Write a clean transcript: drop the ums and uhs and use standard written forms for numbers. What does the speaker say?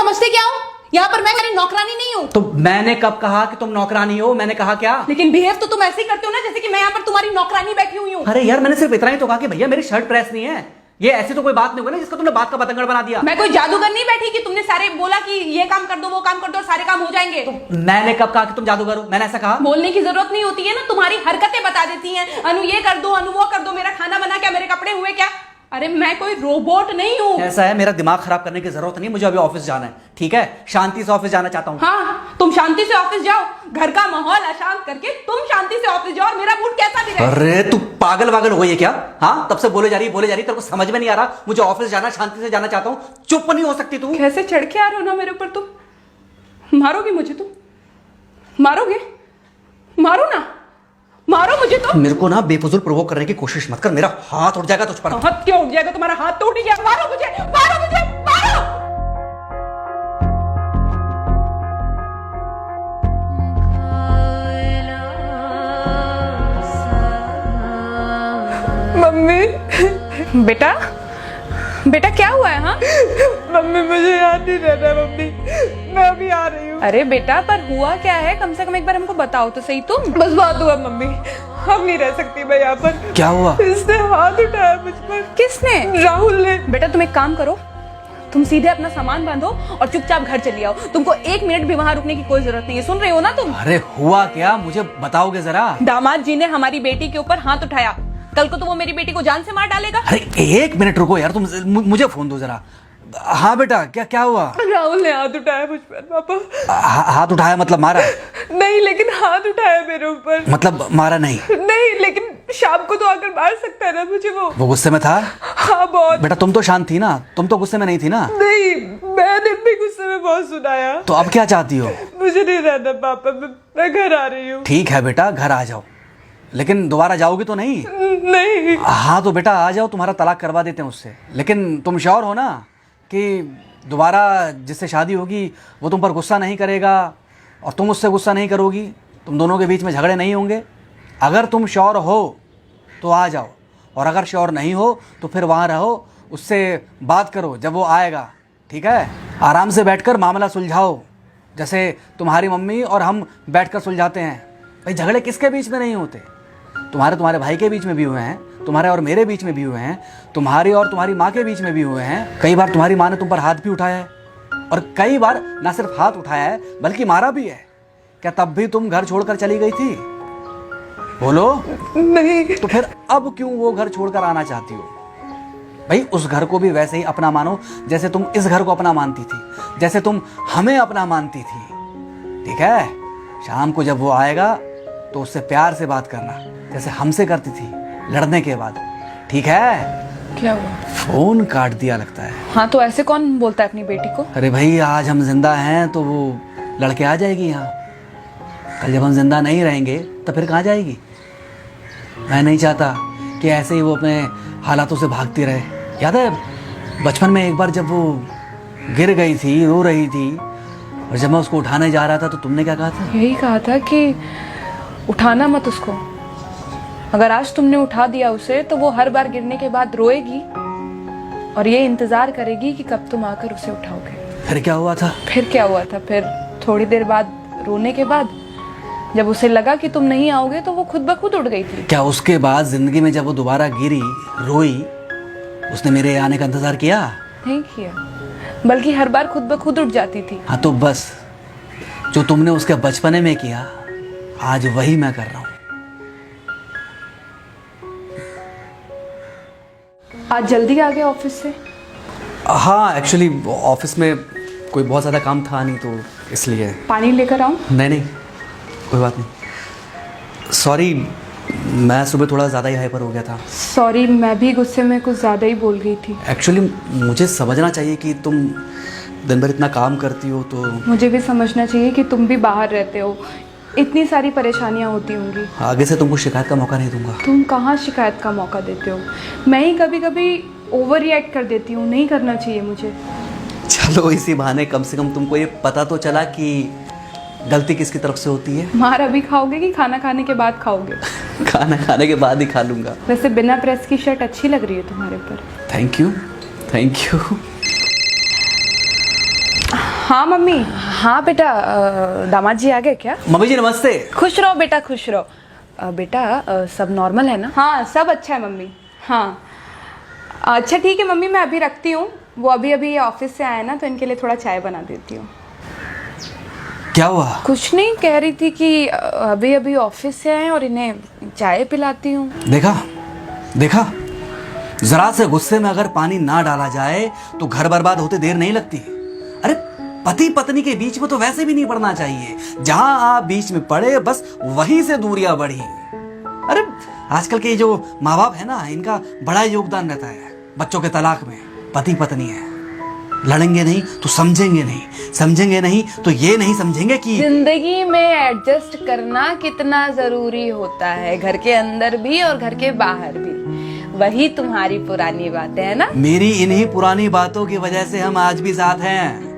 समझते क्या हो? यहाँ पर मैं मेरी नौकरानी नहीं हूँ। तो मैंने कब कहा कि तुम नौकरानी हो? मैंने कहा क्या? लेकिन बिहेव तो तुम ऐसे ही करते हो ना जैसे कि मैं यहाँ पर तुम्हारी नौकरानी बैठी हुई हूँ। अरे यार, मैंने सिर्फ इतना ही तो कहा कि भैया मेरी शर्ट प्रेस नहीं है। ये ऐसी तो कोई बात नहीं होगी ना जिसका तुमने बात का बतंगड़ बना दिया। मैं कोई जादूगर नहीं बैठी कि तुमने सारे बोला कि ये काम कर दो वो काम कर दो और सारे काम हो जाएंगे। मैंने कब कहा कि तुम जादूगर हो? मैंने ऐसा कहा? बोलने की जरूरत नहीं होती है ना, तुम्हारी हरकतें बता देती हैं। अनु ये कर दो, अनु वो कर दो, मेरा खाना बना क्या, मेरे कपड़े हुए क्या। अरे मैं कोई रोबोट नहीं हूँ। ऐसा है, मेरा दिमाग खराब करने की जरूरत नहीं, मुझे अभी ऑफिस जाना है। ठीक है, शांति से ऑफिस जाना चाहता हूँ। हाँ, तुम शांति से ऑफिस जाओ, घर का माहौल अशांत करके तुम शांति से ऑफिस जाओ और मेरा मूड कैसा भी रहे। अरे तू पागल वागल हो गई है क्या? हाँ, तब से बोले जा रही तेरे को समझ में नहीं आ रहा? मुझे ऑफिस जाना, शांति से जाना चाहता हूँ। चुप नहीं हो सकती तू? कैसे चढ़ के आ रहे हो ना मेरे ऊपर तुम। मारोगे मुझे? तुम मारोगे? मारो ना, मारो मुझे। तो मेरे को ना बेफजूल प्रोवोक करने की कोशिश मत कर, मेरा हाथ उठ जाएगा तुझ पर। हाथ क्यों उठ जाएगा? तुम्हारा हाथ तो उठ गया। मारो मुझे, मारो मुझे, मारो। मम्मी। बेटा, बेटा क्या हुआ है? हाँ मम्मी मुझे याद नहीं रहता मम्मी, मैं अभी आ रही हूँ। अरे बेटा, पर हुआ क्या है? कम से कम एक बार हमको बताओ तो सही। तुम बस बात हुआ मम्मी, हम नहीं रह सकती मैं यहाँ पर। क्या हुआ? इसने हाथ उठाया मुझ पर। किसने? राहुल ने। बेटा तुम एक काम करो, तुम सीधे अपना सामान बांधो और चुपचाप घर चली आओ। तुमको एक मिनट भी वहां रुकने की कोई जरूरत नहीं है। सुन रहे हो ना तुम? अरे हुआ क्या, मुझे बताओगे जरा? दामाद जी ने हमारी बेटी के ऊपर हाथ उठाया। कल को तो वो मेरी बेटी को जान से मार डालेगा। अरे एक मिनट रुको यार, तुम मुझे फोन दो जरा। हाँ बेटा, क्या हुआ? राहुल ने हाथ उठाया मुझ पर पापा। हाथ उठाया मतलब मारा? नहीं, लेकिन हाथ उठाया मेरे ऊपर। मतलब मारा नहीं? नहीं, लेकिन शाम को तो आकर मार सकता है ना मुझे वो गुस्से में था? हाँ बहुत। बेटा तुम तो शांत थी ना, तुम तो गुस्से में नहीं थी ना? नहीं, मैंने भी गुस्से में बहुत सुनाया। तो अब क्या चाहती हो? मुझे नहीं रहना पापा, मैं घर आ रही हूँ। ठीक है बेटा, घर आ जाओ, लेकिन दोबारा जाओगी तो नहीं? नहीं। हाँ तो बेटा आ जाओ, तुम्हारा तलाक करवा देते हैं उससे। लेकिन तुम श्योर हो ना कि दोबारा जिससे शादी होगी वो तुम पर गुस्सा नहीं करेगा और तुम उससे गुस्सा नहीं करोगी? तुम दोनों के बीच में झगड़े नहीं होंगे? अगर तुम श्योर हो तो आ जाओ, और अगर श्योर नहीं हो तो फिर वहाँ रहो, उससे बात करो जब वो आएगा। ठीक है, आराम से बैठकर मामला सुलझाओ, जैसे तुम्हारी मम्मी और हम बैठकर सुलझाते हैं। भाई झगड़े किसके बीच में नहीं होते? तुम्हारे भाई के बीच में भी हुए हैं, तुम्हारे और मेरे बीच में भी हुए हैं, तुम्हारी और तुम्हारी माँ के बीच में भी हुए हैं। कई बार तुम्हारी माँ ने तुम पर हाथ भी उठाया है, और कई बार ना सिर्फ हाथ उठाया है बल्कि मारा भी है। क्या तब भी तुम घर छोड़कर चली गई थी? बोलो। नहीं। तो फिर अब क्यों वो घर छोड़कर आना चाहती हो? भाई उस घर को भी वैसे ही अपना मानो जैसे तुम इस घर को अपना मानती थी, जैसे तुम हमें अपना मानती थी। ठीक है, शाम को जब वो आएगा तो उससे प्यार से बात करना, जैसे हमसे करती थी लड़ने के बाद। ठीक है? क्या हुआ? फोन काट दिया लगता है। हाँ तो ऐसे कौन बोलता है अपनी बेटी को? अरे भाई आज हम जिंदा हैं तो वो लड़के आ जाएगी यहाँ, कल जब हम जिंदा नहीं रहेंगे तो फिर कहाँ जाएगी? मैं नहीं चाहता कि ऐसे ही वो अपने हालातों से भागती रहे। याद है बचपन में एक बार जब वो गिर गई थी, रो रही थी, और जब मैं उसको उठाने जा रहा था तो तुमने क्या कहा था? यही कहा था कि उठाना मत उसको। अगर आज तुमने उठा दिया उसे तो वो हर बार गिरने के बाद रोएगी और ये इंतजार करेगी कि कब तुम आकर उसे उठाओगे। फिर क्या हुआ था? फिर क्या हुआ था? फिर थोड़ी देर बाद रोने के बाद जब उसे लगा कि तुम नहीं आओगे तो वो खुद ब खुद उठ गई थी। क्या उसके बाद जिंदगी में जब वो दोबारा गिरी, रोई, उसने मेरे आने का इंतजार किया? नहीं किया, बल्कि हर बार खुद ब खुद उठ जाती थी। हाँ तो बस जो तुमने उसके बचपने में किया आज वही मैं कर रहा हूँ। आज जल्दी आ गए ऑफिस से? हाँ एक्चुअली ऑफिस में कोई बहुत ज़्यादा काम था नहीं तो इसलिए। पानी लेकर आऊँ? नहीं कोई बात नहीं, सॉरी मैं सुबह थोड़ा ज़्यादा ही हाइपर हो गया था। सॉरी, मैं भी गुस्से में कुछ ज़्यादा ही बोल गई थी। एक्चुअली मुझे समझना चाहिए कि तुम दिन भर इतना काम करती हो तो। मुझे भी समझना चाहिए कि तुम भी बाहर रहते हो, इतनी सारी परेशानियां होती होंगी। आगे से तुमको शिकायत का मौका नहीं दूंगा। तुम कहाँ शिकायत का मौका देते हो? मैं ही कभी कभी ओवर रिएक्ट कर देती हूँ, नहीं करना चाहिए मुझे। चलो इसी बहाने कम से कम तुमको ये पता तो चला कि गलती किसकी तरफ से होती है। मार अभी खाओगे कि खाना खाने के बाद खाओगे? खाना खाने के बाद ही खा लूंगा। वैसे बिना प्रेस की शर्ट अच्छी लग रही है तुम्हारे ऊपर। Thank you. हाँ मम्मी। हाँ बेटा, दामाद जी आ गए क्या? मम्मी जी नमस्ते। खुश रहो बेटा, खुश रहो। बेटा सब नॉर्मल है ना? हाँ सब अच्छा है मम्मी। हाँ अच्छा ठीक है मम्मी, मैं अभी रखती हूँ। वो अभी अभी ऑफिस से आए ना, तो इनके लिए थोड़ा चाय बना देती हूँ। क्या हुआ? कुछ नहीं, कह रही थी कि अभी अभी ऑफिस से आए और इन्हें चाय पिलाती हूँ। देखा देखा, जरा से गुस्से में अगर पानी ना डाला जाए तो घर बर्बाद होते देर नहीं लगती। अरे पति पत्नी के बीच में तो वैसे भी नहीं पड़ना चाहिए। जहां आप बीच में पड़े बस वहीं से दूरियां बढ़ी। अरे आजकल के जो माँ बाप है ना, इनका बड़ा योगदान रहता है बच्चों के तलाक में। पति पत्नी है, लड़ेंगे नहीं तो समझेंगे नहीं, समझेंगे नहीं तो ये नहीं समझेंगे कि जिंदगी में एडजस्ट करना कितना जरूरी होता है, घर के अंदर भी और घर के बाहर भी। वही तुम्हारी पुरानी बातें है ना। मेरी इन्हीं पुरानी बातों की वजह से हम आज भी साथ हैं।